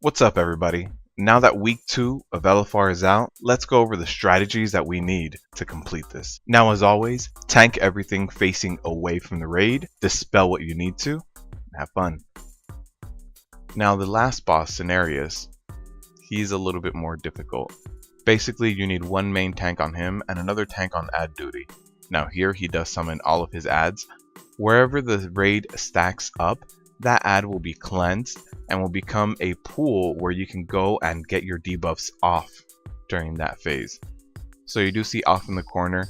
What's up, everybody? Now that week 2 of LFR is out, let's go over the strategies that we need to complete this. Now, as always, tank everything facing away from the raid, dispel what you need to, and have fun. Now, the last boss, Cenarius, he's a little bit more difficult. Basically, you need one main tank on him and another tank on ad duty. Now here, he does summon all of his ads. Wherever the raid stacks up, that ad will be cleansed and will become a pool where you can go and get your debuffs off during that phase. So you do see off in the corner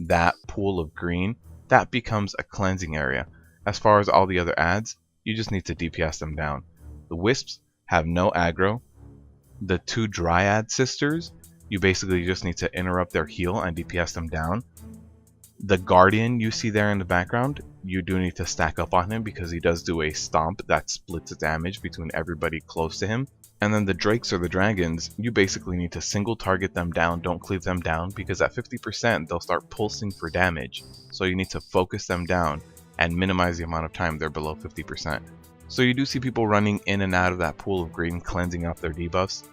that pool of green, that becomes a cleansing area. As far as all the other ads, you just need to DPS them down. The wisps have no aggro. The two dryad sisters, you basically just need to interrupt their heal and DPS them down. The guardian you see there in the background, you do need to stack up on him because he does do a stomp that splits the damage between everybody close to him. And then the drakes or the dragons, you basically need to single target them down, don't cleave them down, because at 50% they'll start pulsing for damage. So you need to focus them down and minimize the amount of time they're below 50%. So you do see people running in and out of that pool of green, cleansing up their debuffs.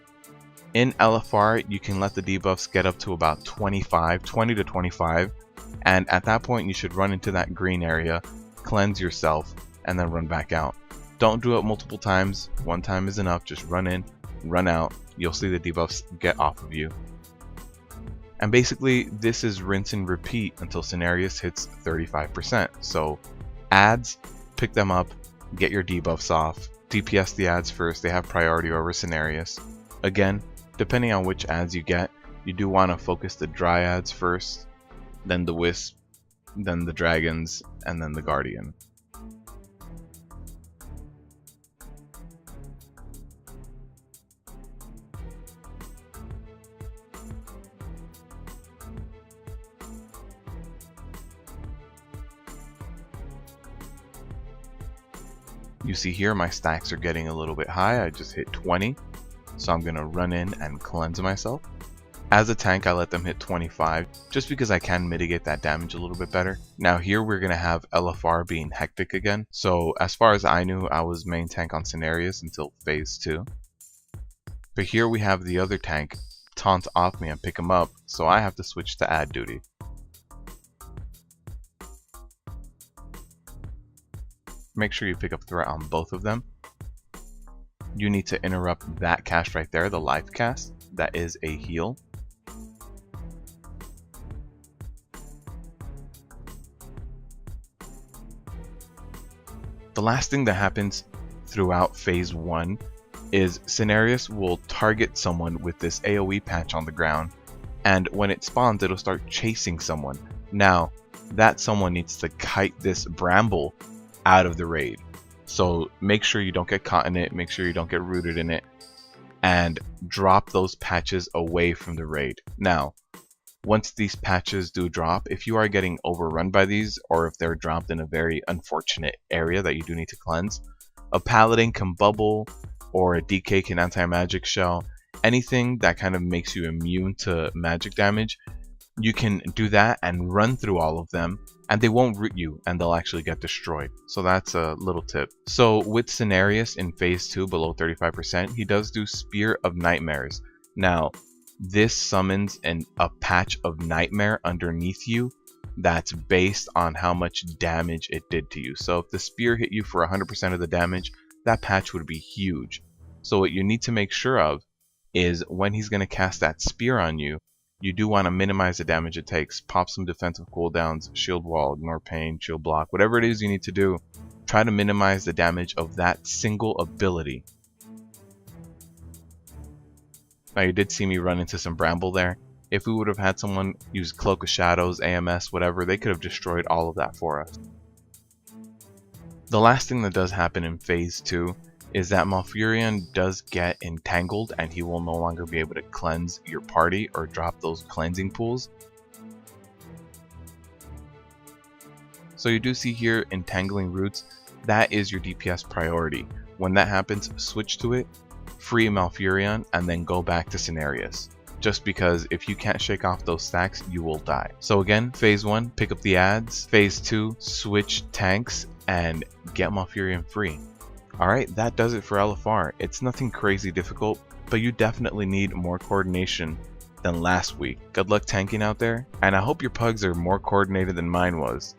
In LFR, you can let the debuffs get up to about 20 to 25. And at that point, you should run into that green area, cleanse yourself, and then run back out. Don't do it multiple times. One time is enough. Just run in, run out. You'll see the debuffs get off of you. And basically, this is rinse and repeat until Cenarius hits 35%. So ads, pick them up, get your debuffs off. DPS the ads first. They have priority over Cenarius. Again, depending on which ads you get, you do want to focus the dryads first, then the wisp, then the dragons, and then the guardian. You see here my stacks are getting a little bit high. I just hit 20, so I'm gonna run in and cleanse myself. As a tank, I let them hit 25, just because I can mitigate that damage a little bit better. Now here we're going to have LFR being hectic again. So as far as I knew, I was main tank on Cenarius until phase 2. But here we have the other tank taunt off me and pick him up, so I have to switch to ad duty. Make sure you pick up threat on both of them. You need to interrupt that cast right there, the life cast. That is a heal. The last thing that happens throughout phase 1 is Cenarius will target someone with this AoE patch on the ground, and when it spawns, it'll start chasing someone. Now, that someone needs to kite this Bramble out of the raid. So make sure you don't get caught in it, make sure you don't get rooted in it, and drop those patches away from the raid. Now, once these patches do drop, if you are getting overrun by these, or if they're dropped in a very unfortunate area that you do need to cleanse, a paladin can bubble, or a DK can anti-magic shell, anything that kind of makes you immune to magic damage, you can do that and run through all of them, and they won't root you, and they'll actually get destroyed. So that's a little tip. So with Cenarius in phase 2 below 35%, he does do Spear of Nightmares. Now, this summons a patch of nightmare underneath you that's based on how much damage it did to you. So if the spear hit you for 100% of the damage, that patch would be huge. So what you need to make sure of is when he's going to cast that spear on you, you do want to minimize the damage it takes. Pop some defensive cooldowns, shield wall, ignore pain, shield block, whatever it is you need to do. Try to minimize the damage of that single ability. Now you did see me run into some Bramble there. If we would have had someone use Cloak of Shadows, AMS, whatever, they could have destroyed all of that for us. The last thing that does happen in phase 2 is that Malfurion does get entangled and he will no longer be able to cleanse your party or drop those cleansing pools. So you do see here entangling roots, that is your DPS priority. When that happens, switch to it, free Malfurion, and then go back to Cenarius. Just because if you can't shake off those stacks, you will die. So again, phase 1, pick up the ads. Phase 2, switch tanks and get Malfurion free. Alright, that does it for LFR. It's nothing crazy difficult, but you definitely need more coordination than last week. Good luck tanking out there, and I hope your pugs are more coordinated than mine was.